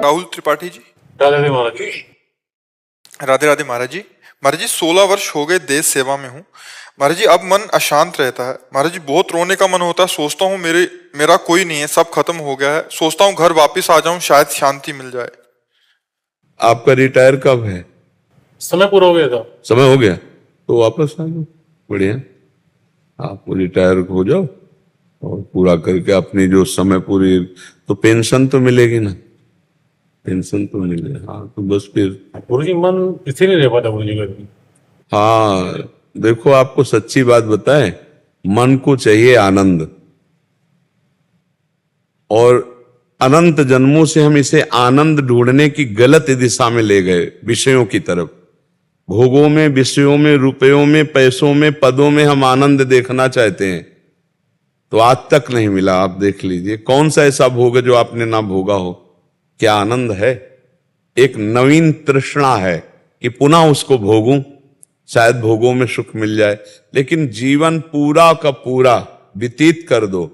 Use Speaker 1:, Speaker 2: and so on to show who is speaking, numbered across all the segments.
Speaker 1: राहुल त्रिपाठी जी।
Speaker 2: राधे राधे महाराज जी।
Speaker 1: राधे राधे महाराज जी। महाराज जी 16 वर्ष हो गए देश सेवा में हूँ महाराज जी। अब मन अशांत रहता है महाराज जी, बहुत रोने का मन होता है। सोचता हूँ मेरा कोई नहीं है, सब खत्म हो गया है। सोचता हूँ घर वापस आ जाऊं, शायद शांति मिल जाए।
Speaker 3: आपका रिटायर कब है?
Speaker 2: समय पूरा हो गया था।
Speaker 3: समय हो गया तो वापस आ जाओ, बढ़िया। आप रिटायर हो जाओ और पूरा करके अपनी जो समय पूरी, तो पेंशन तो मिलेगी ना, पेंशन तो मिले। हाँ तो बस फिर
Speaker 2: गुरु जी मन स्थिर नहीं रह पाता गुरु जी का।
Speaker 3: हाँ देखो, आपको सच्ची बात बताएं, मन को चाहिए आनंद, और अनंत जन्मों से हम इसे आनंद ढूंढने की गलत दिशा में ले गए, विषयों की तरफ। भोगों में, विषयों में, रुपयों में, पैसों में, पदों में हम आनंद देखना चाहते हैं, तो आज तक नहीं मिला। आप देख लीजिए कौन सा ऐसा भोग है जो आपने ना भोगा हो। क्या आनंद है? एक नवीन तृष्णा है कि पुनः उसको भोगूं, शायद भोगों में सुख मिल जाए। लेकिन जीवन पूरा का पूरा व्यतीत कर दो,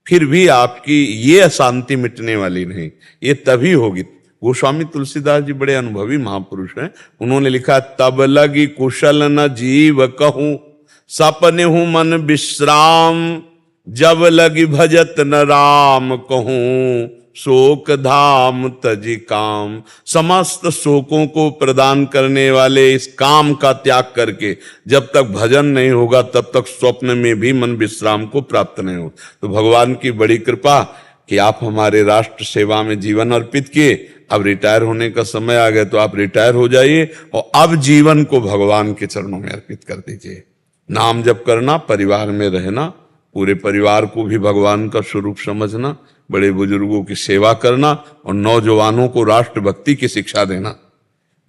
Speaker 3: फिर भी आपकी ये अशांति मिटने वाली नहीं। ये तभी होगी। गोस्वामी तुलसीदास जी बड़े अनुभवी महापुरुष हैं। उन्होंने लिखा, तब लगी कुशल न जीव कहूं, सपने हूं मन विश्राम, जब लगी भजत न राम कहूं, शोक धाम तजी काम। समस्त शोकों को प्रदान करने वाले इस काम का त्याग करके जब तक भजन नहीं होगा, तब तक स्वप्न में भी मन विश्राम को प्राप्त नहीं हो। तो भगवान की बड़ी कृपा कि आप हमारे राष्ट्र सेवा में जीवन अर्पित किए। अब रिटायर होने का समय आ गया, तो आप रिटायर हो जाइए और अब जीवन को भगवान के चरणों में अर्पित कर दीजिए। नाम जप करना, परिवार में रहना, पूरे परिवार को भी भगवान का स्वरूप समझना, बड़े बुजुर्गों की सेवा करना, और नौजवानों को राष्ट्रभक्ति की शिक्षा देना।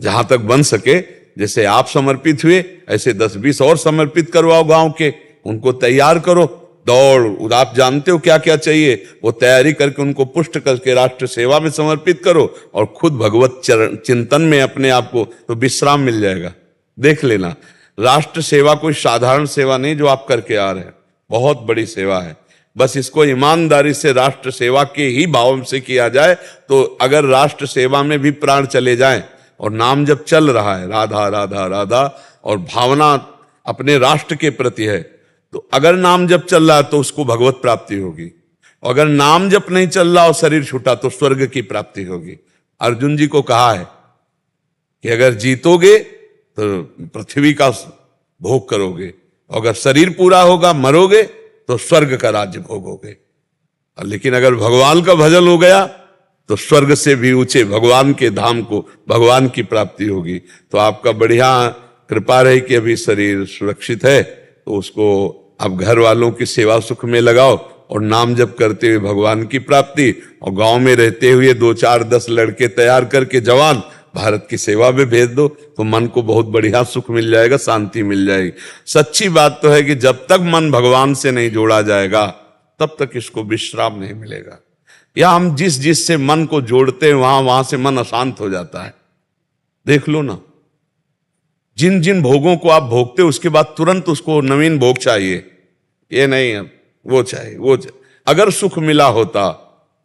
Speaker 3: जहां तक बन सके, जैसे आप समर्पित हुए, ऐसे 10-20 और समर्पित करवाओ गांव के, उनको तैयार करो। दौड़, आप जानते हो क्या क्या चाहिए, वो तैयारी करके उनको पुष्ट करके राष्ट्र सेवा में समर्पित करो, और खुद भगवत चिंतन में अपने आप को, तो विश्राम मिल जाएगा। देख लेना, राष्ट्र सेवा कोई साधारण सेवा नहीं जो आप करके आ रहे हैं, बहुत बड़ी सेवा है। बस इसको ईमानदारी से राष्ट्र सेवा के ही भाव से किया जाए, तो अगर राष्ट्र सेवा में भी प्राण चले जाएं और नाम जब चल रहा है, राधा राधा राधा, और भावना अपने राष्ट्र के प्रति है, तो अगर नाम जब चल रहा है तो उसको भगवत प्राप्ति होगी। अगर नाम जप नहीं चल रहा और शरीर छूटा तो स्वर्ग की प्राप्ति होगी। अर्जुन जी को कहा है कि अगर जीतोगे तो पृथ्वी का भोग करोगे, अगर शरीर पूरा होगा, मरोगे, तो स्वर्ग का राज्य भोगोगे। लेकिन अगर भगवान का भजन हो गया तो स्वर्ग से भी ऊंचे भगवान के धाम को, भगवान की प्राप्ति होगी। तो आपका बढ़िया कृपा रही कि अभी शरीर सुरक्षित है, तो उसको आप घर वालों की सेवा सुख में लगाओ, और नाम जप करते हुए भगवान की प्राप्ति, और गांव में रहते हुए 2-4-10 लड़के तैयार करके जवान भारत की सेवा में भेज दो, तो मन को बहुत बढ़िया सुख मिल जाएगा, शांति मिल जाएगी। सच्ची बात तो है कि जब तक मन भगवान से नहीं जोड़ा जाएगा, तब तक इसको विश्राम नहीं मिलेगा। या हम जिस से मन को जोड़ते हैं, वहां से मन अशांत हो जाता है। देख लो ना, जिन जिन भोगों को आप भोगते हो, उसके बाद तुरंत उसको नवीन भोग चाहिए। ये नहीं है, वो चाहिए, अगर सुख मिला होता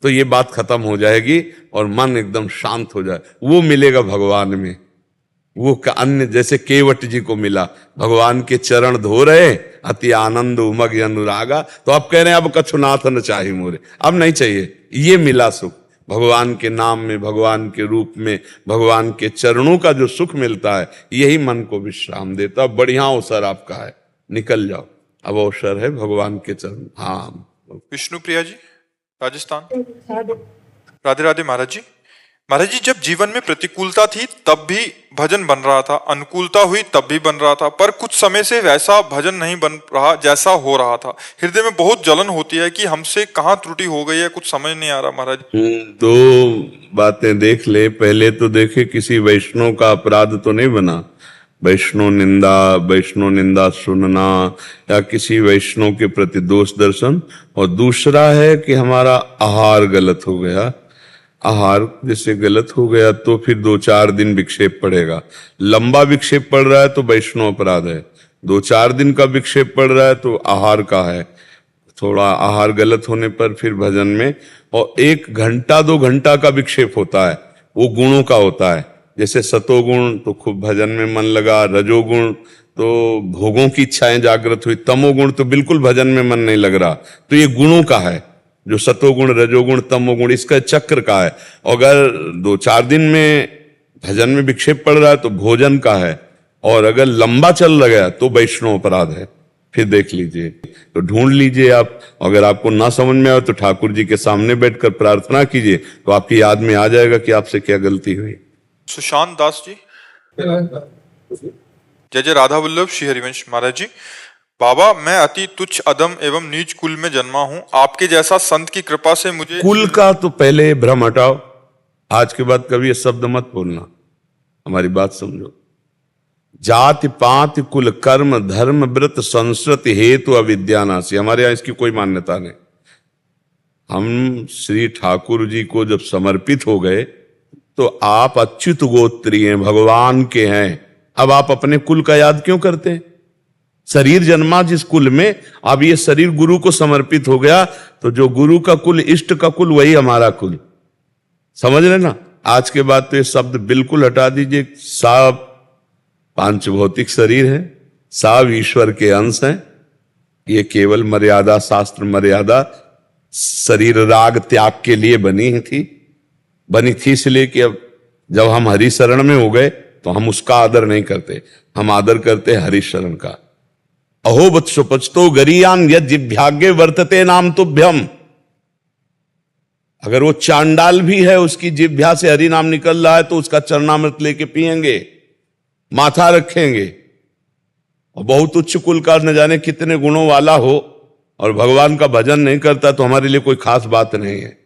Speaker 3: तो ये बात खत्म हो जाएगी और मन एकदम शांत हो जाए। वो मिलेगा भगवान में, वो अन्य जैसे केवट जी को मिला, भगवान के चरण धो रहे, अति आनंद उमग अनुरागा, तो आप कह रहे हैं अब कछुनाथ न चाहिए मोरे, अब नहीं चाहिए। ये मिला सुख भगवान के नाम में, भगवान के रूप में, भगवान के चरणों का जो सुख मिलता है, यही मन को विश्राम देता। बढ़िया अवसर आपका है, निकल जाओ, अब अवसर है भगवान के चरण। हाँ,
Speaker 1: विष्णु प्रिया जी, राजस्थान। राधे राधे महाराज जी। महाराज जी, जब जीवन में प्रतिकूलता थी तब भी भजन बन रहा था, अनुकूलता हुई तब भी बन रहा था, पर कुछ समय से वैसा भजन नहीं बन रहा जैसा हो रहा था। हृदय में बहुत जलन होती है कि हमसे कहाँ त्रुटि हो गई है, कुछ समझ नहीं आ रहा महाराज।
Speaker 3: दो बातें देख ले। पहले तो देखे किसी वैष्णव का अपराध तो नहीं बना, वैष्णव निंदा सुनना या किसी वैष्णव के प्रति दोष दर्शन। और दूसरा है कि हमारा आहार गलत हो गया। आहार जैसे गलत हो गया तो फिर 2-4 दिन विक्षेप पड़ेगा। लंबा विक्षेप पड़ रहा है तो वैष्णव अपराध है, 2-4 दिन का विक्षेप पड़ रहा है तो आहार का है। थोड़ा आहार गलत होने पर फिर भजन में, और 1 घंटा 2 घंटा का विक्षेप होता है वो गुणों का होता है। जैसे सतोगुण तो खूब भजन में मन लगा, रजोगुण तो भोगों की इच्छाएं जागृत हुई, तमोगुण तो बिल्कुल भजन में मन नहीं लग रहा। तो ये गुणों का है, जो सतोगुण, रजोगुण, तमोगुण, इसका चक्र का है। अगर 2-4 दिन में भजन में विक्षेप पड़ रहा है तो भोजन का है, और अगर लंबा चल गया तो वैष्णव अपराध है। फिर देख लीजिए, तो ढूंढ लीजिए आप। अगर आपको ना समझ में आए तो ठाकुर जी के सामने बैठकर प्रार्थना कीजिए, तो आपकी याद में आ जाएगा कि आपसे क्या गलती हुई।
Speaker 1: सुशांत दास जी। जय जय राधा वल्लभ श्री हरिवंश। महाराज जी, बाबा मैं अति तुच्छ अदम एवं नीच कुल में जन्मा हूँ, आपके जैसा संत की कृपा से मुझे।
Speaker 3: कुल का तो पहले भ्रम हटाओ, आज के बाद कभी ये शब्द मत बोलना, हमारी बात समझो। जाति पाति कुल कर्म धर्म व्रत संस्कृति हेतु अविद्यानासी, हमारे यहां इसकी कोई मान्यता नहीं। हम श्री ठाकुर जी को जब समर्पित हो गए तो आप अच्युत गोत्री हैं, भगवान के हैं। अब आप अपने कुल का याद क्यों करते हैं? शरीर जन्मा जिस कुल में, अब ये शरीर गुरु को समर्पित हो गया, तो जो गुरु का कुल, इष्ट का कुल, वही हमारा कुल। समझ रहे ना? आज के बाद तो ये शब्द बिल्कुल हटा दीजिए। सब पांच भौतिक शरीर है, सब ईश्वर के अंश हैं। ये केवल मर्यादा, शास्त्र मर्यादा शरीर राग त्याग के लिए बनी थी इसलिए कि अब जब हम हरि शरण में हो गए तो हम उसका आदर नहीं करते, हम आदर करते हरि शरण का। अहो वत्सो पचतो गरीयान यद जिभ्यागे वर्तते नाम तुभ्यम। अगर वो चांडाल भी है, उसकी जिभ्या से हरि नाम निकल रहा है तो उसका चरणामृत लेके पिएंगे, माथा रखेंगे। और बहुत उच्च कुल का न जाने कितने गुणों वाला हो और भगवान का भजन नहीं करता तो हमारे लिए कोई खास बात नहीं है।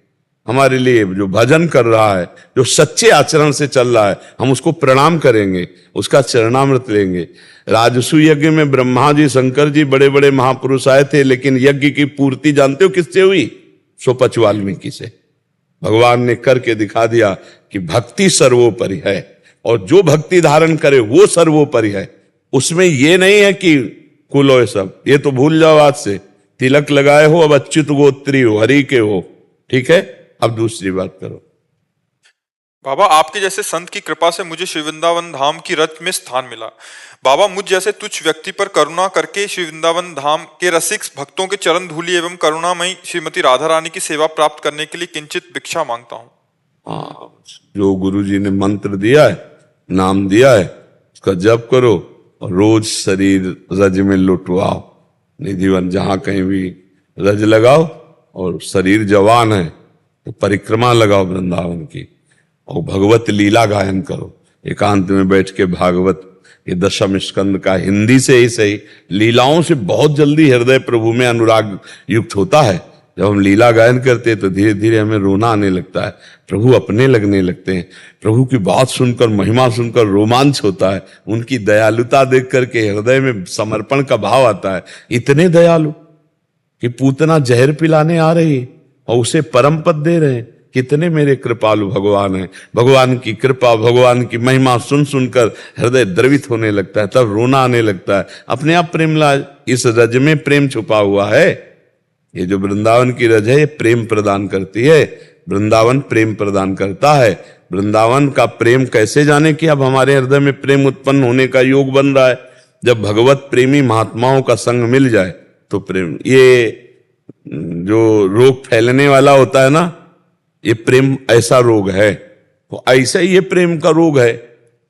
Speaker 3: हमारे लिए जो भजन कर रहा है, जो सच्चे आचरण से चल रहा है, हम उसको प्रणाम करेंगे, उसका चरणामृत लेंगे। राजसु यज्ञ में ब्रह्मा जी, शंकर जी, बड़े बड़े महापुरुष आए थे, लेकिन यज्ञ की पूर्ति जानते हो किससे हुई? सोपच वाल्मीकि से। भगवान ने करके दिखा दिया कि भक्ति सर्वोपरि है, और जो भक्ति धारण करे वो सर्वोपरि है। उसमें ये नहीं है कि कुल हो सब, ये तो भूल जाओ आज से। तिलक लगाए हो, अब अच्युत गोत्री हो, हरि के हो, ठीक है? अब दूसरी बात करो।
Speaker 1: बाबा आपके जैसे संत की कृपा से मुझे श्री वृंदावन धाम की रथ में स्थान मिला। बाबा मुझ जैसे तुच्छ व्यक्ति पर करुणा करके श्री वृंदावन धाम के रसिक भक्तों के चरण धूलि एवं करुणामयी श्रीमती राधा रानी की सेवा प्राप्त करने के लिए किंचित भिक्षा मांगता हूँ।
Speaker 3: हाँ, जो गुरु जी ने मंत्र दिया है, नाम दिया है, उसका जप करो और रोज शरीर रज में लुटवाओ। निधिवन जहां कहीं भी रज लगाओ, और शरीर जवान है तो परिक्रमा लगाओ वृंदावन की, और भगवत लीला गायन करो। एकांत में बैठ के भागवत, ये दशम स्कंद का हिंदी से ही सही, लीलाओं से बहुत जल्दी हृदय प्रभु में अनुराग युक्त होता है। जब हम लीला गायन करते हैं तो धीरे धीरे हमें रोना आने लगता है, प्रभु अपने लगने लगते हैं। प्रभु की बात सुनकर, महिमा सुनकर रोमांच होता है। उनकी दयालुता देख करके हृदय में समर्पण का भाव आता है। इतने दयालु कि पूतना जहर पिलाने आ रही है और उसे परम पद दे रहे हैं। कितने मेरे कृपालु भगवान हैं। भगवान की कृपा, भगवान की महिमा सुन सुनकर हृदय द्रवित होने लगता है, तब रोना आने लगता है। अपने आप प्रेम लाज, इस रज में प्रेम छुपा हुआ है। ये जो वृंदावन की रज है, ये प्रेम प्रदान करती है। वृंदावन प्रेम प्रदान करता है। वृंदावन का प्रेम कैसे जाने कि अब हमारे हृदय में प्रेम उत्पन्न होने का योग बन रहा है? जब भगवत प्रेमी महात्माओं का संग मिल जाए तो प्रेम, ये जो रोग फैलने वाला होता है ना, ये प्रेम ऐसा रोग है। तो ऐसा ही ये प्रेम का रोग है।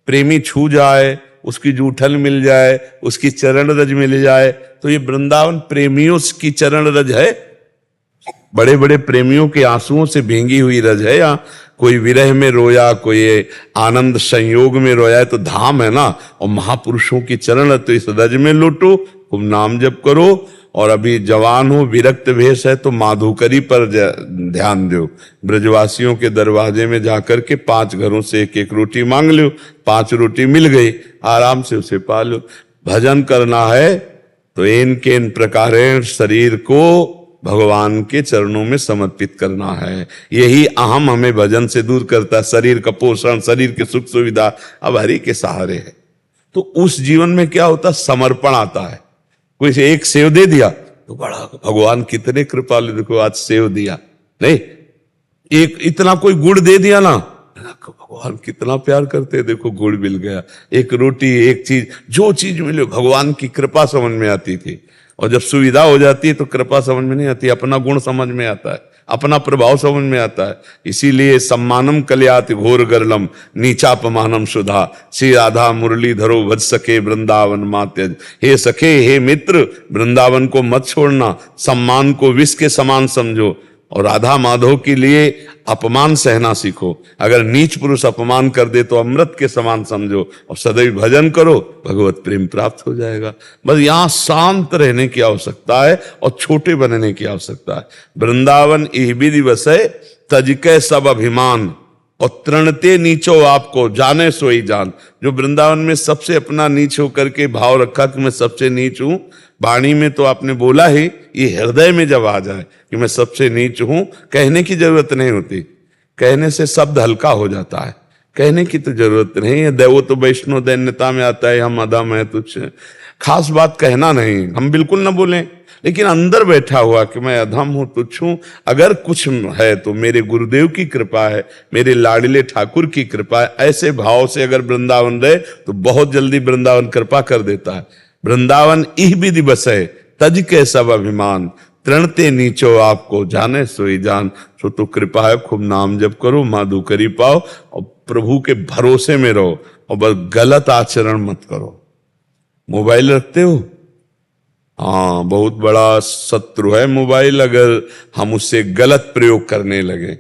Speaker 3: प्रेमी छू जाए, उसकी जूठन मिल जाए, उसकी चरण रज मिल जाए, तो ये वृंदावन प्रेमियों की चरण रज है। बड़े बड़े प्रेमियों के आंसुओं से भींगी हुई रज है। या कोई विरह में रोया, कोई आनंद संयोग में रोया, तो धाम है ना। और महापुरुषों की चरण, तो इस रज में लुटो, खूब नाम जप करो। और अभी जवान हो, विरक्त वेश है, तो माधुकरी पर ध्यान दो। ब्रजवासियों के दरवाजे में जाकर के 5 घरों से एक एक रोटी मांग लो। 5 रोटी मिल गई, आराम से उसे पा लो। भजन करना है तो इनके इन प्रकारेण शरीर को भगवान के चरणों में समर्पित करना है। यही अहम हमें भजन से दूर करता है। शरीर का पोषण, शरीर की सुख सुविधा अब हरि के सहारे है। तो उस जीवन में क्या होता? समर्पण आता है। कोई से एक सेव दे दिया तो बड़ा भगवान कितने कृपालु, देखो आज सेव दिया। नहीं, एक इतना कोई गुड़ दे दिया ना, भगवान कितना प्यार करते हैं, देखो गुड़ मिल गया, एक रोटी, एक चीज, जो चीज मिले भगवान की कृपा समझ में आती थी। और जब सुविधा हो जाती है तो कृपा समझ में नहीं आती, अपना गुण समझ में आता है, अपना प्रभाव समझ में आता है। इसीलिए सम्मानम कल्याति घोर गरलम नीचापमानम सुधा, श्री राधा मुरलीधरो भज सके वृंदावन मात्यज। हे सखे, हे मित्र, वृंदावन को मत छोड़ना, सम्मान को विष के समान समझो और राधा माधव के लिए अपमान सहना सीखो। अगर नीच पुरुष अपमान कर दे तो अमृत के समान समझो और सदैव भजन करो, भगवत प्रेम प्राप्त हो जाएगा। बस यहां शांत रहने की आवश्यकता है और छोटे बनने की आवश्यकता है। वृंदावन यह भी दिवस है, तजके सब अभिमान और तृणते नीचो आपको, जाने सोई जान। जो वृंदावन में सबसे अपना नीच होकर के भाव रखा कि मैं सबसे नीच हूं, वाणी में तो आपने बोला ही, ये हृदय में जब आ जाए कि मैं सबसे नीच हूं, कहने की जरूरत नहीं होती, कहने से शब्द हल्का हो जाता है, कहने की तो जरूरत नहीं है। दैवो तो वैष्णो दैन्यता में आता है, हम अधम है तुच्छ, खास बात कहना नहीं, हम बिल्कुल ना बोलें, लेकिन अंदर बैठा हुआ कि मैं अधम हूं, तुच्छ हूं, अगर कुछ है तो मेरे गुरुदेव की कृपा है, मेरे लाडले ठाकुर की कृपा है। ऐसे भाव से अगर वृंदावन रहे तो बहुत जल्दी वृंदावन कृपा कर देता है। वृंदावन इह भी दिवस है, तज के सब अभिमान, तृणते नीचो आपको, जाने सोई जान। सो तो कृपा है, खूब नाम जप करो, माधु करी पाओ और प्रभु के भरोसे में रहो और बस गलत आचरण मत करो। मोबाइल रखते हो? हाँ, बहुत बड़ा शत्रु है मोबाइल, अगर हम उससे गलत प्रयोग करने लगे,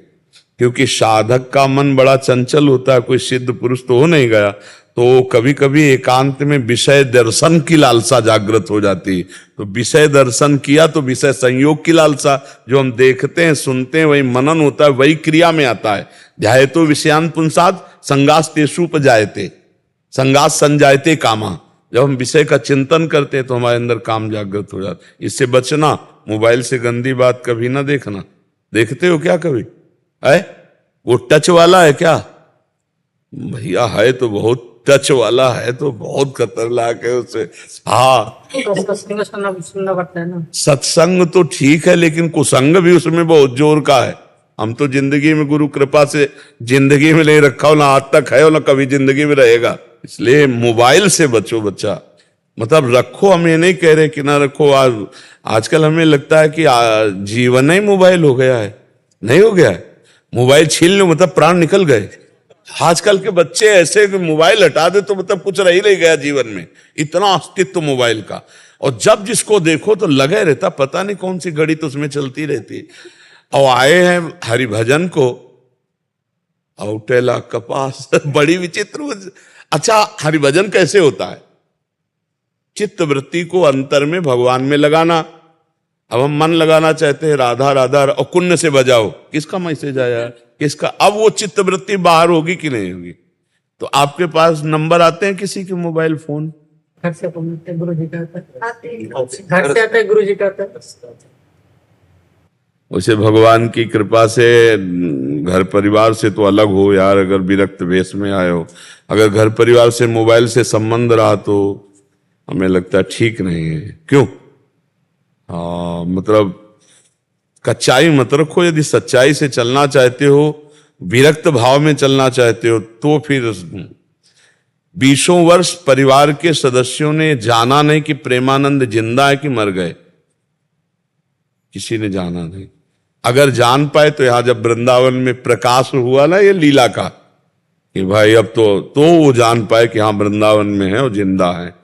Speaker 3: क्योंकि साधक का मन बड़ा चंचल होता है, कोई सिद्ध पुरुष तो हो नहीं गया, तो कभी कभी एकांत में विषय दर्शन की लालसा जागृत हो जाती। तो विषय दर्शन किया तो विषय संयोग की लालसा, जो हम देखते हैं सुनते हैं वही मनन होता है, वही क्रिया में आता है। ध्याये तो विषयान पुंसाद संगास तेषुप जायते, संगास संजायते कामा। जब हम विषय का चिंतन करते हैं तो हमारे अंदर काम जागृत हो जाता है। इससे बचना, मोबाइल से गंदी बात कभी ना देखना। देखते हो क्या कभी? है वो टच वाला है क्या? भैया है तो बहुत टच वाला है, तो बहुत खतरनाक है उससे। हाँ,
Speaker 4: सुनना पड़ता है ना।
Speaker 3: सत्संग तो ठीक है, लेकिन कुसंग भी उसमें बहुत जोर का है। हम तो जिंदगी में गुरु कृपा से जिंदगी में नहीं रखा हो, ना आज तक है और ना कभी जिंदगी में रहेगा। इसलिए मोबाइल से बचो बच्चा, मतलब रखो, हम ये नहीं कह रहे कि ना रखो। आजकल हमें लगता है कि जीवन ही मोबाइल हो गया है, नहीं हो गया है। मोबाइल छीन लो मतलब प्राण निकल गए। आजकल के बच्चे ऐसे कि मोबाइल हटा दे तो मतलब कुछ रह ही नहीं गया जीवन में, इतना अस्तित्व मोबाइल का। और जब जिसको देखो तो लगे रहता, पता नहीं कौन सी घड़ी तो उसमें चलती रहती। और आए हैं हरिभजन को, औटेला कपास बड़ी विचित्र। अच्छा, हरिभजन कैसे होता है? चित्त वृत्ति को अंतर में भगवान में लगाना। अब हम मन लगाना चाहते हैं राधा राधा और कुण्य से बजाओ, किसका मैसेज आया, किसका? अब वो चित्त वृत्ति बाहर होगी कि नहीं होगी? तो आपके पास नंबर आते हैं किसी के मोबाइल फोन?
Speaker 4: घर से गुरु जी का घर से आता है, गुरु जी का आता है।
Speaker 3: उसे भगवान की कृपा से घर परिवार से तो अलग हो यार, अगर विरक्त वेश में आए हो। अगर घर परिवार से मोबाइल से संबंध रहा तो हमें लगता है ठीक नहीं है। क्यों? हाँ, मतलब कच्चाई मत रखो। यदि सच्चाई से चलना चाहते हो, विरक्त भाव में चलना चाहते हो, तो फिर 20 वर्ष परिवार के सदस्यों ने जाना नहीं कि प्रेमानंद जिंदा है कि मर गए, किसी ने जाना नहीं। अगर जान पाए तो यहां जब वृंदावन में प्रकाश हुआ ना ये लीला का, कि भाई अब तो वो जान पाए कि हाँ वृंदावन में है और जिंदा है।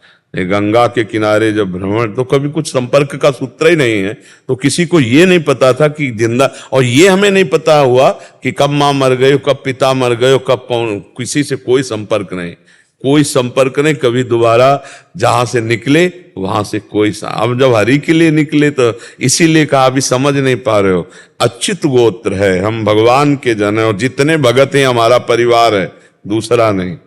Speaker 3: गंगा के किनारे जब भ्रमण, तो कभी कुछ संपर्क का सूत्र ही नहीं है, तो किसी को ये नहीं पता था कि जिंदा। और ये हमें नहीं पता हुआ कि कब माँ मर गई, कब पिता मर गए, कब कौन, किसी से कोई संपर्क नहीं, कोई संपर्क नहीं। कभी दोबारा जहां से निकले वहां से कोई अब जब हरि के लिए निकले तो इसीलिए कहा, अभी समझ नहीं पा रहे हो, अच्युत गोत्र है, हम भगवान के जन है और जितने भगत हैं हमारा परिवार है, दूसरा नहीं।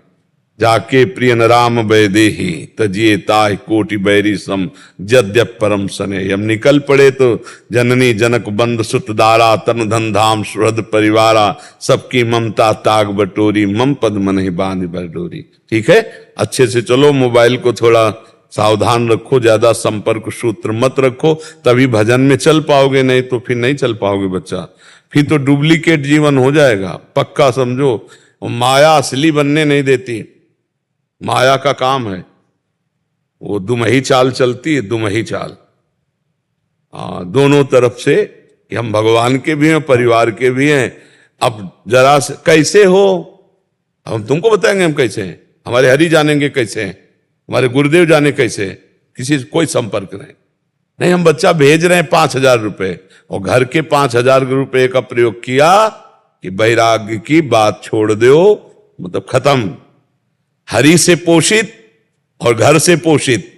Speaker 3: जाके प्रिय राम वैदेही तजिए ताहि कोटि बैरी सम जद्यप परम सने। हम निकल पड़े तो जननी जनक बंद सुत दारा, तन धन धाम सुहृद परिवारा, सबकी ममता ताग बटोरी, मम पद मन ही बांध बरडोरी। ठीक है, अच्छे से चलो, मोबाइल को थोड़ा सावधान रखो, ज्यादा संपर्क सूत्र मत रखो, तभी भजन में चल पाओगे, नहीं तो फिर नहीं चल पाओगे बच्चा। फिर तो डुप्लीकेट जीवन हो जाएगा, पक्का समझो। और माया असली बनने नहीं देती, माया का काम है, वो दुमही चाल चलती है, दुमही चाल। दोनों तरफ से कि हम भगवान के भी हैं, परिवार के भी हैं। अब जरा से कैसे हो, हम तुमको बताएंगे हम कैसे हैं, हमारे हरि जानेंगे कैसे हैं, हमारे गुरुदेव जाने कैसे हैं, किसी से कोई संपर्क नहीं। हम बच्चा भेज रहे हैं 5,000 रुपए, और घर के 5,000 रुपए का प्रयोग किया कि वैराग्य की बात छोड़ दो, मतलब खत्म। हरि से पोषित और घर से पोषित,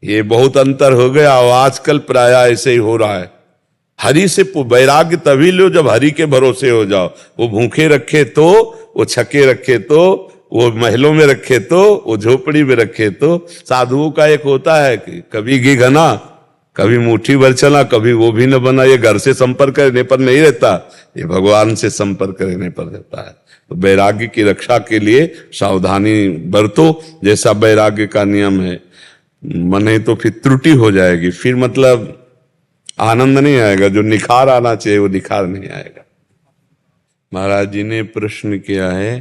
Speaker 3: ये बहुत अंतर हो गया, और आजकल प्राय ऐसे ही हो रहा है। हरि से वैराग्य तभी लो जब हरि के भरोसे हो जाओ। वो भूखे रखे तो, वो छके रखे तो, वो महलों में रखे तो, वो झोपड़ी में रखे तो। साधुओं का एक होता है कि कभी घी घना, कभी मुट्ठी भर चला, कभी वो भी न बना। ये घर से संपर्क करने पर नहीं रहता, ये भगवान से संपर्क करने पर रहता है। तो वैराग्य की रक्षा के लिए सावधानी बरतो, जैसा वैराग्य का नियम है। नहीं तो फिर त्रुटि हो जाएगी, फिर मतलब आनंद नहीं आएगा, जो निखार आना चाहिए वो निखार नहीं आएगा। महाराज जी ने प्रश्न किया है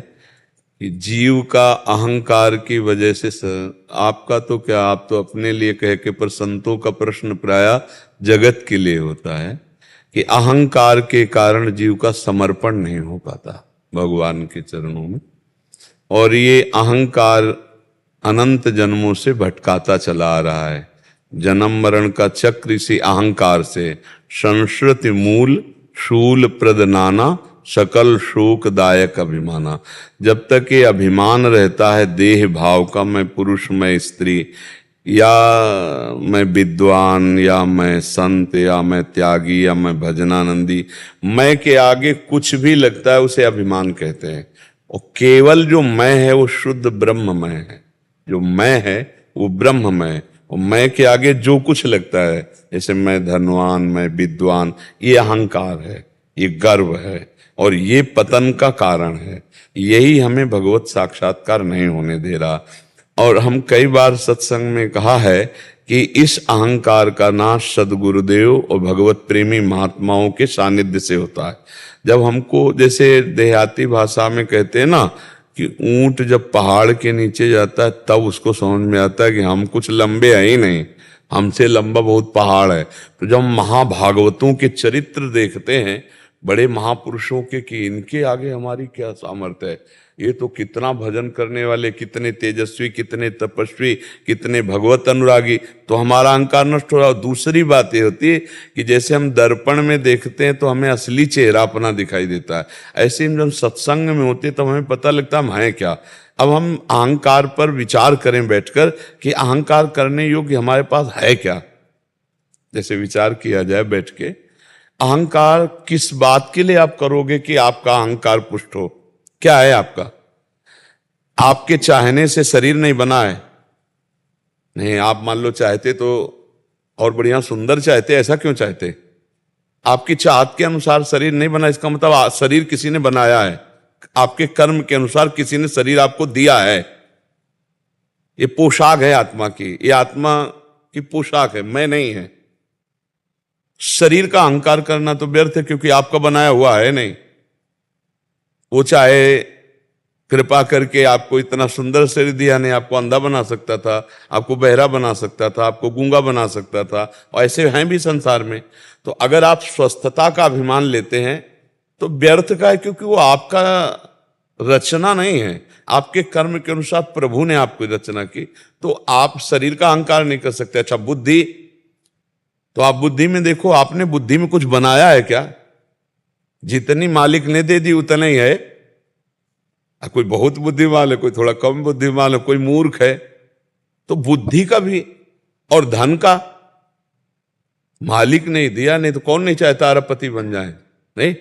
Speaker 3: कि जीव का अहंकार की वजह से आपका तो क्या, आप तो अपने लिए कह के, पर संतों का प्रश्न प्राय जगत के लिए होता है कि अहंकार के कारण जीव का समर्पण नहीं हो पाता भगवान के चरणों में, और ये अहंकार अनंत जन्मों से भटकाता चला आ रहा है। जन्म मरण का चक्र इसी अहंकार से, संस्कृति मूल शूल प्रद नाना, सकल शोकदायक अभिमाना। जब तक ये अभिमान रहता है देह भाव का, मैं पुरुष, मैं स्त्री, या मैं विद्वान, या मैं संत, या मैं त्यागी, या मैं भजनानंदी, मैं के आगे कुछ भी लगता है उसे अभिमान कहते हैं। और केवल जो मैं है वो शुद्ध ब्रह्ममय है, जो मैं है वो ब्रह्ममय है। और मैं के आगे जो कुछ लगता है, जैसे मैं धनवान, मैं विद्वान, ये अहंकार है, ये गर्व है, और ये पतन का कारण है। यही हमें भगवत साक्षात्कार नहीं होने दे रहा। और हम कई बार सत्संग में कहा है कि इस अहंकार का नाश सदगुरुदेव और भगवत प्रेमी महात्माओं के सानिध्य से होता है। जब हमको, जैसे देहाती भाषा में कहते हैं ना कि ऊंट जब पहाड़ के नीचे जाता है तब उसको समझ में आता है कि हम कुछ लंबे हैं ही नहीं, हमसे लंबा बहुत पहाड़ है। तो जब महाभागवतों के चरित्र देखते हैं, बड़े महापुरुषों के, कि इनके आगे हमारी क्या सामर्थ्य है, ये तो कितना भजन करने वाले, कितने तेजस्वी, कितने तपस्वी, कितने भगवत अनुरागी, तो हमारा अहंकार नष्ट हो रहा। दूसरी बात ये होती है कि जैसे हम दर्पण में देखते हैं तो हमें असली चेहरा अपना दिखाई देता है, ऐसे हम जब सत्संग में होते तो हमें पता लगता है हम हैं क्या। अब हम अहंकार पर विचार करें बैठकर कि अहंकार करने योग्य हमारे पास है क्या। जैसे विचार किया जाए बैठ के, अहंकार किस बात के लिए आप करोगे कि आपका अहंकार पुष्ट हो, क्या है आपका? आपके चाहने से शरीर नहीं बना है, नहीं। आप मान लो चाहते तो और बढ़िया सुंदर चाहते, ऐसा क्यों चाहते? आपकी चाहत के अनुसार शरीर नहीं बना, इसका मतलब शरीर किसी ने बनाया है, आपके कर्म के अनुसार किसी ने शरीर आपको दिया है। ये पोशाक है आत्मा की, ये आत्मा की पोशाक है, मैं नहीं है। शरीर का अहंकार करना तो व्यर्थ है, क्योंकि आपका बनाया हुआ है नहीं। वो चाहे कृपा करके आपको इतना सुंदर शरीर दिया नहीं, आपको अंधा बना सकता था, आपको बहरा बना सकता था, आपको गूंगा बना सकता था, और ऐसे हैं भी संसार में। तो अगर आप स्वस्थता का अभिमान लेते हैं तो व्यर्थ का है, क्योंकि वो आपका रचना नहीं है, आपके कर्म के अनुसार प्रभु ने आपको रचना की। तो आप शरीर का अहंकार नहीं कर सकते। अच्छा, बुद्धि, तो आप बुद्धि में देखो, आपने बुद्धि में कुछ बनाया है क्या? जितनी मालिक ने दे दी उतना ही है। कोई बहुत बुद्धिमान है, कोई थोड़ा कम बुद्धिमान है, कोई मूर्ख है। तो बुद्धि का भी और धन का मालिक नहीं दिया, नहीं तो कौन नहीं चाहता अरबपति बन जाए, नहीं।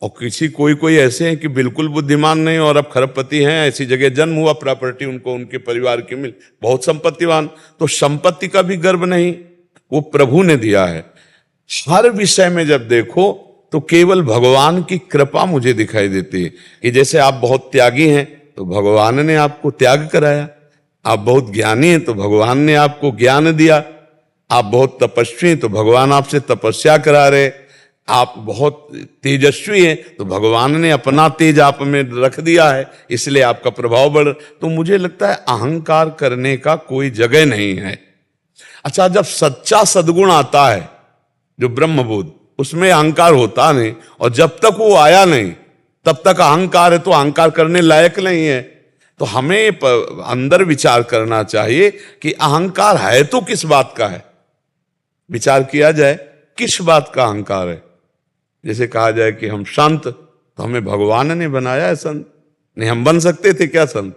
Speaker 3: और किसी कोई ऐसे हैं कि बिल्कुल बुद्धिमान नहीं और अब खरबपति हैं, ऐसी जगह जन्म हुआ, प्रॉपर्टी उनको उनके परिवार की मिल, बहुत संपत्तिवान। तो संपत्ति का भी गर्व नहीं, वो प्रभु ने दिया है। हर विषय में जब देखो तो केवल भगवान की कृपा मुझे दिखाई देती है। कि जैसे आप बहुत त्यागी हैं तो भगवान ने आपको त्याग कराया, आप बहुत ज्ञानी हैं तो भगवान ने आपको ज्ञान दिया, आप बहुत तपस्वी हैं तो भगवान आपसे तपस्या करा रहे, आप बहुत तेजस्वी हैं, तो भगवान ने अपना तेज आप में रख दिया है, इसलिए आपका प्रभाव बढ़। तो मुझे लगता है अहंकार करने का कोई जगह नहीं है। अच्छा, जब सच्चा सद्गुण आता है जो ब्रह्मबोध, उसमें अहंकार होता नहीं, और जब तक वो आया नहीं तब तक अहंकार है, तो अहंकार करने लायक नहीं है। तो हमें अंदर विचार करना चाहिए कि अहंकार है तो किस बात का है, विचार किया जाए किस बात का अहंकार है। जैसे कहा जाए कि हम संत, तो हमें भगवान ने बनाया है संत, नहीं हम बन सकते थे क्या संत?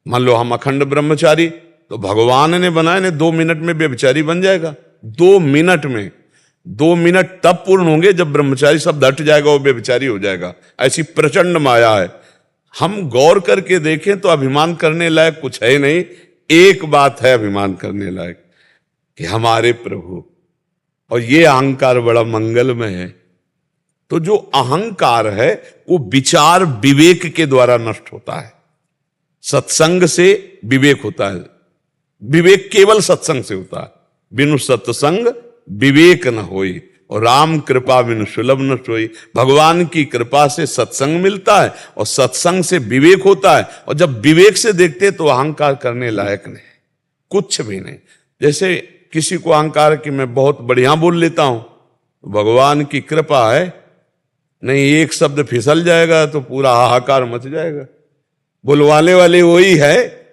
Speaker 3: मान लो हम अखंड ब्रह्मचारी, तो भगवान ने बनाया, ने 2 मिनट में व्यभिचारी बन जाएगा। 2 मिनट में, 2 मिनट तब पूर्ण होंगे जब ब्रह्मचारी शब्द हट जाएगा, वो व्यभिचारी हो जाएगा। ऐसी प्रचंड माया है। हम गौर करके देखें तो अभिमान करने लायक कुछ है ही नहीं। एक बात है अभिमान करने लायक, कि हमारे प्रभु, और ये अहंकार बड़ा मंगलमय है। तो जो अहंकार है वो विचार विवेक के द्वारा नष्ट होता है। सत्संग से विवेक होता है, विवेक केवल सत्संग से होता है। बिनु सत्संग विवेक न होई, और राम कृपा बिनु सुलभ न सोई। भगवान की कृपा से सत्संग मिलता है, और सत्संग से विवेक होता है। और जब विवेक से देखते तो अहंकार करने लायक नहीं, कुछ भी नहीं। जैसे किसी को अहंकार है कि मैं बहुत बढ़िया बोल लेता हूं, भगवान की कृपा है, नहीं एक शब्द फिसल जाएगा तो पूरा हाहाकार मच जाएगा। बुलवाने वाले वही है,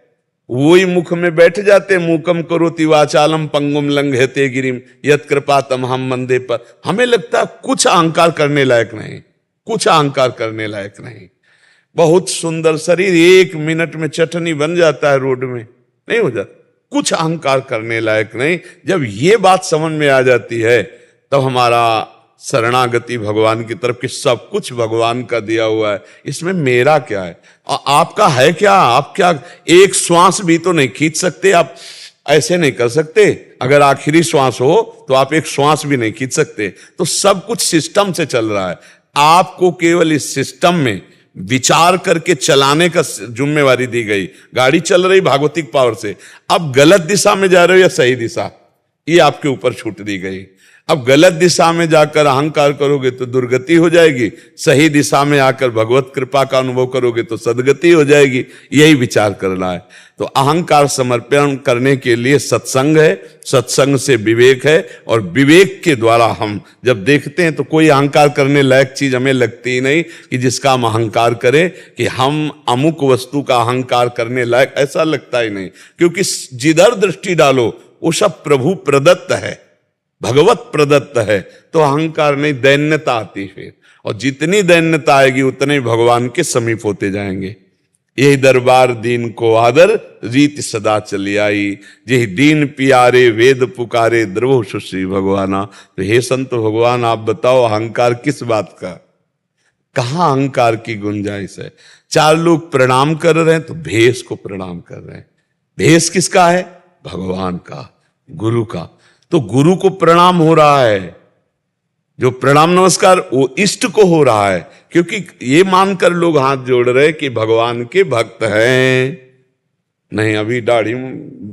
Speaker 3: वही मुख में बैठ जाते। मूकम करोति वाचालम पंगुम लंघयते गिरिम यत् कृपा तमहम मंदे पर। हमें लगता है कुछ अहंकार करने लायक नहीं, कुछ अहंकार करने लायक नहीं। बहुत सुंदर शरीर, 1 मिनट में चटनी बन जाता है, रोड में नहीं हो जाता, कुछ अहंकार करने लायक नहीं। जब ये बात समझ में आ जाती है तब हमारा शरणागति भगवान की तरफ, कि सब कुछ भगवान का दिया हुआ है, इसमें मेरा क्या है, आपका है क्या? आप क्या एक श्वास भी तो नहीं खींच सकते? आप ऐसे नहीं कर सकते। अगर आखिरी श्वास हो तो आप एक श्वास भी नहीं खींच सकते। तो सब कुछ सिस्टम से चल रहा है, आपको केवल इस सिस्टम में विचार करके चलाने का जिम्मेवारी दी गई। गाड़ी चल रही भागवतिक पावर से, अब गलत दिशा में जा रहे हो या सही दिशा, ये आपके ऊपर छूट दी गई। अब गलत दिशा में जाकर अहंकार करोगे तो दुर्गति हो जाएगी, सही दिशा में आकर भगवत कृपा का अनुभव करोगे तो सदगति हो जाएगी। यही विचार करना है। तो अहंकार समर्पण करने के लिए सत्संग है, सत्संग से विवेक है, और विवेक के द्वारा हम जब देखते हैं तो कोई अहंकार करने लायक चीज हमें लगती ही नहीं कि जिसका हम अहंकार करें, कि हम अमुक वस्तु का अहंकार करने लायक, ऐसा लगता ही नहीं। क्योंकि जिधर दृष्टि डालो वो सब प्रभु प्रदत्त है, भगवत प्रदत्त है। तो अहंकार नहीं, दैन्यता आती फिर, और जितनी दैन्यता आएगी उतने भगवान के समीप होते जाएंगे। यही दरबार दीन को आदर, रीत सदा चली आई, यही दीन पियारे वेद पुकारे, द्रवो सुश्री भगवाना। तो हे संत भगवान, आप बताओ अहंकार किस बात का, कहां अहंकार की गुंजाइश है? 4 लोग प्रणाम कर रहे हैं तो भेष को प्रणाम कर रहे हैं। भेष किसका है? भगवान का, गुरु का। तो गुरु को प्रणाम हो रहा है, जो प्रणाम नमस्कार वो इष्ट को हो रहा है, क्योंकि ये मानकर लोग हाथ जोड़ रहे कि भगवान के भक्त हैं। नहीं, अभी दाढ़ी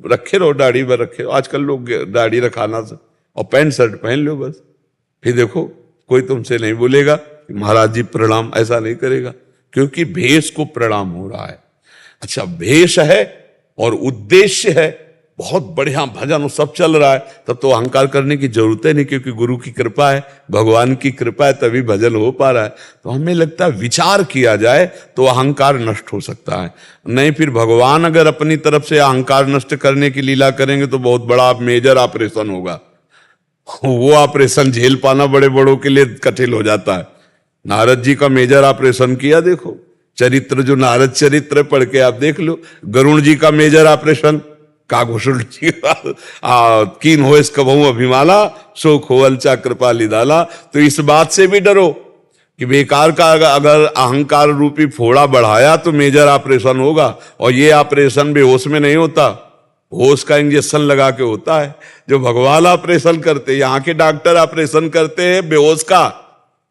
Speaker 3: रखे रहो, दाढ़ी पर रखे रहो। आजकल लोग दाढ़ी रखाना और पैंट शर्ट पहन लो बस, फिर देखो कोई तुमसे नहीं बोलेगा कि महाराज जी प्रणाम, ऐसा नहीं करेगा, क्योंकि भेष को प्रणाम हो रहा है। अच्छा, भेष है और उद्देश्य है, बहुत बढ़िया भजन सब चल रहा है, तब तो अहंकार करने की जरूरत है नहीं, क्योंकि गुरु की कृपा है, भगवान की कृपा है, तभी भजन हो पा रहा है। तो हमें लगता है विचार किया जाए तो अहंकार नष्ट हो सकता है। नहीं, फिर भगवान अगर अपनी तरफ से अहंकार नष्ट करने की लीला करेंगे तो बहुत बड़ा मेजर ऑपरेशन होगा। वो ऑपरेशन झेल पाना बड़े बड़ों के लिए कठिन हो जाता है। नारद जी का मेजर ऑपरेशन किया, देखो चरित्र, जो नारद चरित्र पढ़ के आप देख लो। गरुण जी का मेजर ऑपरेशन, काघुसुल जी कीन हो इस कबहू अभिमाला, सो खोवलचा कृपा लिदाला। तो इस बात से भी डरो कि बेकार का अगर अहंकार रूपी फोड़ा बढ़ाया तो मेजर ऑपरेशन होगा, और ये ऑपरेशन बेहोश में नहीं होता, होश का इंजेक्शन लगा के होता है। जो भगवान ऑपरेशन करते, यहाँ के डॉक्टर ऑपरेशन करते हैं बेहोश का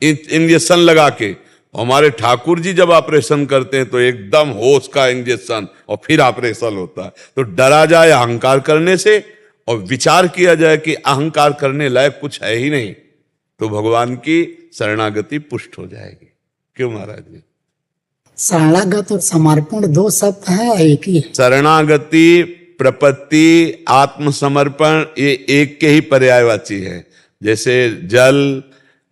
Speaker 3: इंजेक्शन लगा के, हमारे ठाकुर जी जब ऑपरेशन करते हैं तो एकदम होश का इंजेक्शन और फिर ऑपरेशन होता है। तो डरा जाए अहंकार करने से, और विचार किया जाए कि अहंकार करने लायक कुछ है ही नहीं, तो भगवान की शरणागति पुष्ट हो जाएगी। क्यों महाराज जी?
Speaker 4: शरणागत और समर्पण दो शब्द हैं, एक ही है।
Speaker 3: शरणागति, प्रपत्ति, आत्मसमर्पण ये एक के ही पर्यायवाची है। जैसे जल,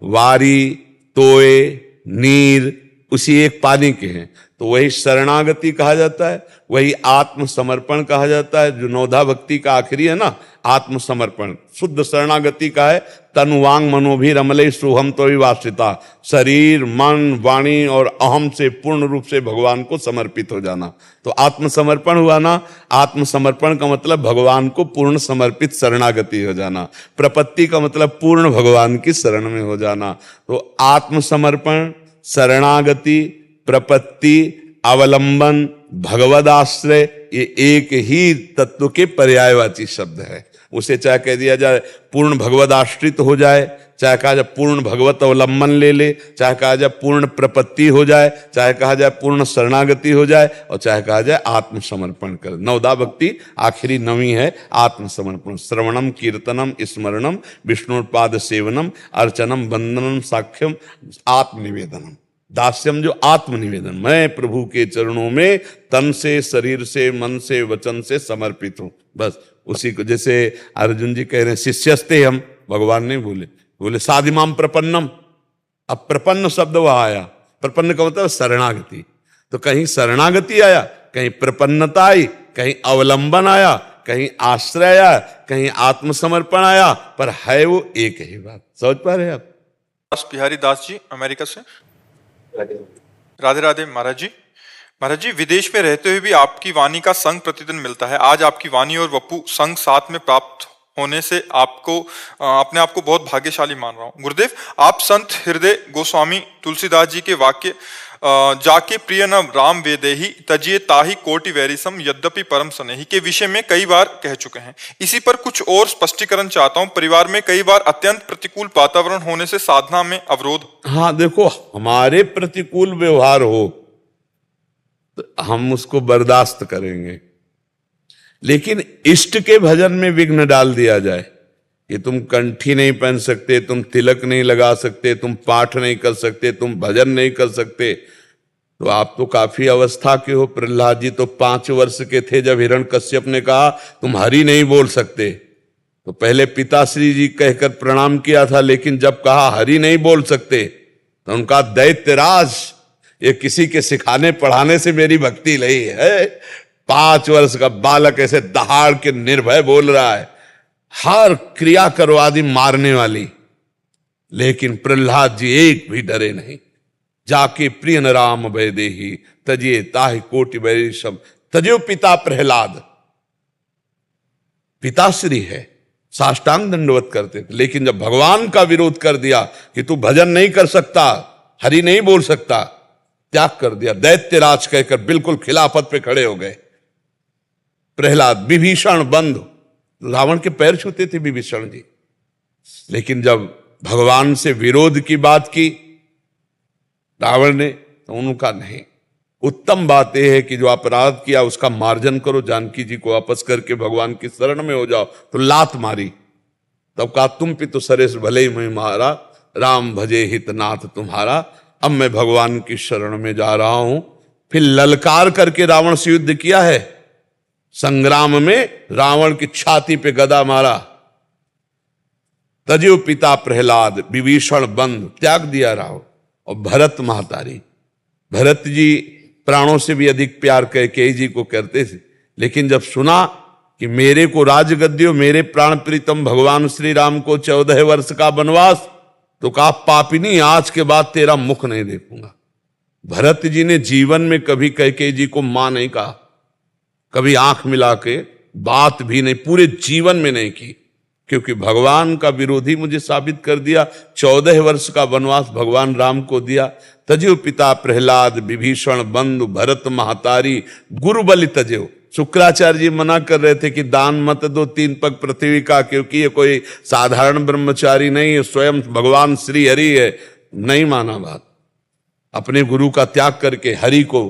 Speaker 3: वारी, तोय, नीर उसी एक पानी के हैं, तो वही शरणागति कहा जाता है, वही आत्मसमर्पण कहा जाता है। जो नौधा भक्ति का आखिरी है ना, आत्मसमर्पण। शुद्ध शरणागति का है तनु वांग मनोभिरमले सोहम तो विवासिता, शरीर, मन, वाणी और अहम से पूर्ण रूप से भगवान को समर्पित हो जाना। तो आत्मसमर्पण हुआ ना, आत्मसमर्पण का मतलब भगवान को पूर्ण समर्पित शरणागति हो जाना। प्रपत्ति का मतलब पूर्ण भगवान की शरण में हो जाना। तो आत्मसमर्पण, शरणागति, प्रपत्ति, अवलंबन, भगवद आश्रय ये एक ही तत्व के पर्यायवाची शब्द है। उसे चाहे कह दिया जाए पूर्ण भगवद आश्रित हो जाए, चाहे कहा जाए पूर्ण भगवत अवलंबन ले ले, चाहे कहा जाए पूर्ण प्रपत्ति हो जाए, चाहे कहा जाए पूर्ण शरणागति हो जाए, और चाहे कहा जाए आत्मसमर्पण कर। नवदा भक्ति आखिरी नवी है आत्मसमर्पण। श्रवणम, कीर्तनम, स्मरणम, विष्णुपाद सेवनम, अर्चनम, वंदनम, साक्ष्यम, आत्मनिवेदनम। दास्यम जो आत्मनिवेदन, मैं प्रभु के चरणों में तन से, शरीर से, मन से, वचन से समर्पित हूं। बस उसी को, जैसे अर्जुन जी कह रहे हैं शिष्यस्ते हम, भगवान नहीं बोले साधिमाम प्रपन्नम। अब प्रपन्न शब्द वह आया, प्रपन्न का मतलब शरणागति। तो कहीं शरणागति आया, कहीं प्रपन्नता आई, कहीं अवलंबन आया, कहीं आश्रय आया, कहीं आत्मसमर्पण आया, पर है वो एक ही बात। समझ पा रहे हैं आप?
Speaker 1: दास बिहारी दास जी अमेरिका से। राधे राधे महाराज जी। महाराज जी, विदेश में रहते हुए भी आपकी वाणी का संग प्रतिदिन मिलता है। आज आपकी वाणी और वपु संग साथ में प्राप्त होने से आपको अपने आप को बहुत भाग्यशाली मान रहा हूँ। गुरुदेव, आप संत हृदय गोस्वामी तुलसीदास जी के वाक्य जाके प्रिय न राम वेदेहि तजिए ताहि कोटि वैरिसम यद्यपि परम सनेहि के विषय में कई बार कह चुके हैं। इसी पर कुछ और स्पष्टीकरण चाहता हूँ। परिवार में कई बार अत्यंत प्रतिकूल वातावरण होने से साधना में अवरोध।
Speaker 3: हाँ देखो, हमारे प्रतिकूल व्यवहार हो तो हम उसको बर्दाश्त करेंगे, लेकिन इष्ट के भजन में विघ्न डाल दिया जाए कि तुम कंठी नहीं पहन सकते, तुम तिलक नहीं लगा सकते, तुम पाठ नहीं कर सकते, तुम भजन नहीं कर सकते, तो आप तो काफी अवस्था के हो। प्रहलाद जी तो 5 वर्ष के थे जब हिरण्यकश्यप ने कहा तुम हरि नहीं बोल सकते, तो पहले पिताश्री जी कहकर प्रणाम किया था, लेकिन जब कहा हरि नहीं बोल सकते तो उनका दैत्यराज, ये किसी के सिखाने पढ़ाने से मेरी भक्ति नहीं है। 5 वर्ष का बालक ऐसे दहाड़ के निर्भय बोल रहा है, हर क्रिया करो आदि मारने वाली, लेकिन प्रहलाद जी एक भी डरे नहीं। जाके प्रिय न राम वैदेही तजिए ताहि कोटि वैरिसम, तजो पिता प्रहलाद, पिताश्री है, साष्टांग दंडवत करते थे। लेकिन जब भगवान का विरोध कर दिया कि तू भजन नहीं कर सकता, हरि नहीं बोल सकता, त्याग कर दिया, दैत्यराज कहकर बिल्कुल खिलाफत पे खड़े हो गए। प्रहलाद, विभीषण बंधु, रावण के पैर छूते थे विभीषण जी, लेकिन जब भगवान से विरोध की बात की रावण ने, तो उनका नहीं। उत्तम बात यह है कि जो अपराध किया उसका मार्जन करो, जानकी जी को वापस करके भगवान की शरण में हो जाओ। तो लात मारी, तब कहा तुम पितु सरेश भले ही मैं मारा, राम भजे हित नाथ तुम्हारा। अब मैं भगवान की शरण में जा रहा हूं। फिर ललकार करके रावण से युद्ध किया है, संग्राम में रावण की छाती पे गदा मारा। तजो पिता प्रहलाद विभीषण बंद, त्याग दिया रावण। और भरत महतारी, भरत जी प्राणों से भी अधिक प्यार कैकेयी जी को करते थे, लेकिन जब सुना कि मेरे को राजगद्दियों, मेरे प्राण प्रीतम भगवान श्री राम को 14 वर्ष का वनवास, तो कहा पापिनी आज के बाद तेरा मुख नहीं देखूंगा। भरत जी ने जीवन में कभी कैकेयी जी को मां नहीं कहा, कभी आंख मिला के बात भी नहीं, पूरे जीवन में नहीं की, क्योंकि भगवान का विरोधी मुझे साबित कर दिया। 14 वर्ष का वनवास भगवान राम को दिया। तजो पिता प्रहलाद विभीषण बंधु भरत महतारी गुरु बलि तजो। शुक्राचार्य जी मना कर रहे थे कि दान मत दो 3 पग पृथ्वी का, क्योंकि ये कोई साधारण ब्रह्मचारी नहीं है, स्वयं भगवान श्री हरि है। नहीं माना बात, अपने गुरु का त्याग करके हरि को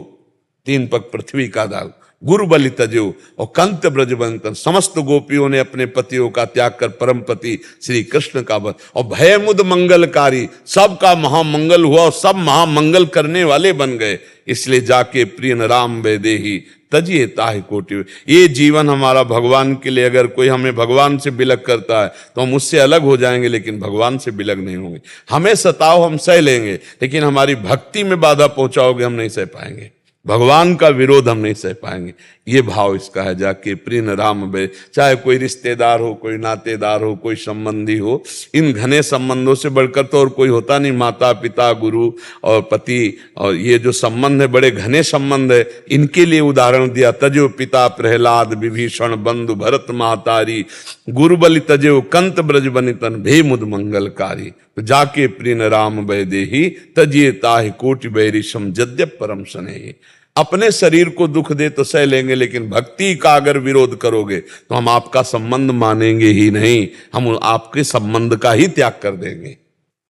Speaker 3: 3 पग पृथ्वी का दान। गुरु बलि तजो और कंत ब्रज बंतन, समस्त गोपियों ने अपने पतियों का त्याग कर परम पति श्री कृष्ण का बन, और भय मुद मंगलकारी, सबका महामंगल हुआ और सब महामंगल करने वाले बन गए। इसलिए जाके प्रिय राम वैदेही तजिए ताहि कोटि। ये जीवन हमारा भगवान के लिए, अगर कोई हमें भगवान से बिलक करता है तो हम उससे अलग हो जाएंगे, लेकिन भगवान से बिलक नहीं होंगे। हमें सताओ हम सह लेंगे, लेकिन हमारी भक्ति में बाधा पहुंचाओगे हम नहीं सह पाएंगे, भगवान का विरोध हम नहीं सह पाएंगे। ये भाव इसका है, जाके प्रिय राम वे, चाहे कोई रिश्तेदार हो, कोई नातेदार हो, कोई संबंधी हो, इन घने संबंधों से बढ़कर तो और कोई होता नहीं। माता पिता गुरु और पति, और ये जो संबंध है बड़े घने संबंध है। इनके लिए उदाहरण दिया, तजो पिता प्रहलाद विभीषण बंधु भरत महतारी, गुरु बलि तजो कंत ब्रज बनितन भे मुद मंगलकारी। तो जाके प्रिय राम वैदेही तजिए ताहि कोटि बैरिशम जद्यप परम स्नेही। अपने शरीर को दुख दे तो सह लेंगे, लेकिन भक्ति का अगर विरोध करोगे तो हम आपका संबंध मानेंगे ही नहीं, हम आपके संबंध का ही त्याग कर देंगे।